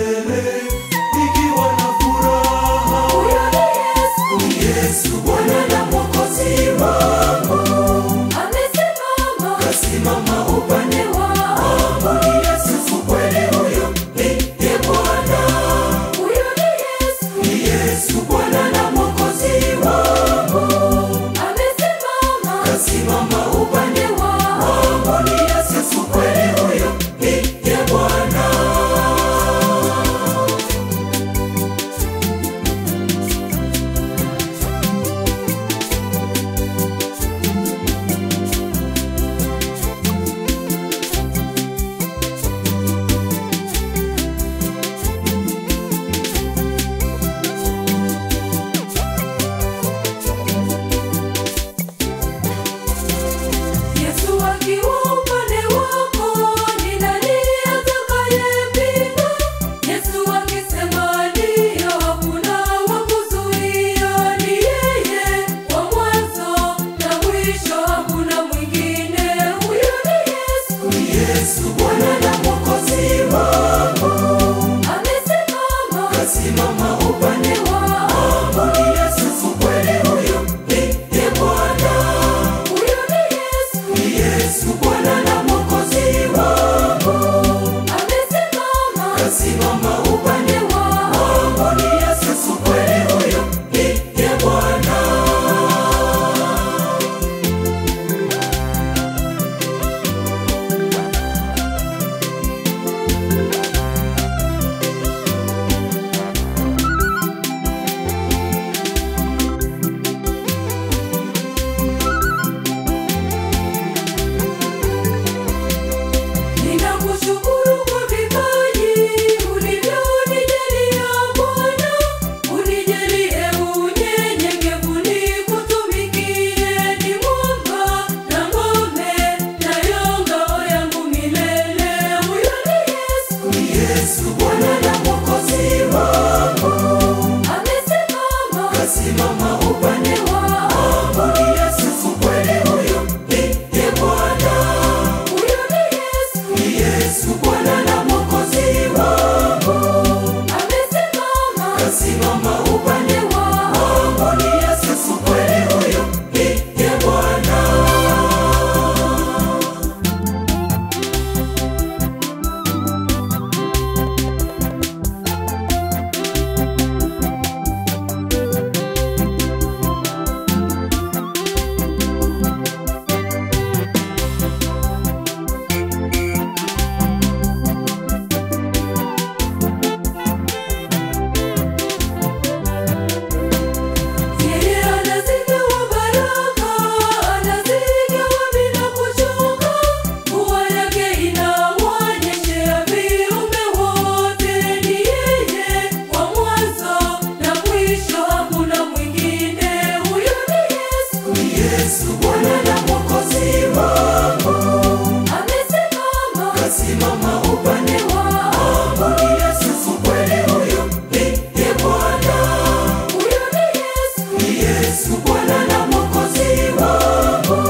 milele, nikiwa na furaha. Huyo ni Yesu, Yesu Bwana na Mwokozi wangu, amesimama, kasimama upande wangu. Ni Yesu kweli, huyo ndiye Bwana. huyo ni Yesu, Ni Yesu Bwana na Mwokozi wangu, amesimama, kasimama upande wangu. Ni Yesu kweli, huyo ndiye Bwana. Yesu akiwa upande wako, ni nani atakayepinga? Yesu akisema ndio, hakuna wa kuzuia. Ni yeye wa mwanzo na mwisho, hakuna mwingine. Huyo ni Yesu, Ni Yesu Bwana na Mwokozi wangu, amesimama, kasimama upande wangu. Ni Yesu kweli, huyo ndiye Bwana. huyo ni Yesu, Ni Yesu Bwana na Mwokozi wangu, amesimama, kasimama upande wangu. Ni Yesu kweli, huyo ndiye Bwana. ninakushukuru kwa vipaji ulivyonijalia Bwana, unijalie unyenyekevu nikutumikie. Ni mwamba na ngome nayo ngao yangu milele. Huyo ni Yesu, Ni Yesu Bwana na Mwokozi wangu, amesimama, kasimama upande wangu. Ni Yesu kweli, huyo ndiye Bwana. huyo ni Yesu, Ni Yesu Bwana na Mwokozi wangu, amesimama, kasimama upande wangu. Ni Yesu kweli, huyo ndiye Bwana. yeye anazigawa baraka, anazigawa bila kuchoka. Mvua yake inawanyeshea viumbe wote. Ni yeye wa mwanzo na mwisho, hakuna mwingine. Huyo ni Yesu, Ni Yesu Bwana na Mwokozi wangu, amesimama, kasimama upande wangu. Ni Yesu kweli, huyo ndiye Bwana. huyo ni Yesu, Ni Yesu Bwana na Mwokozi wangu,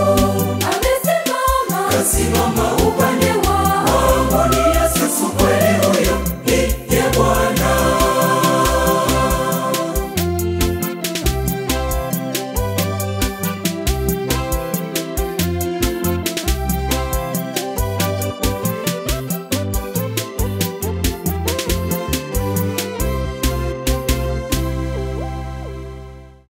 amesimama, kasimama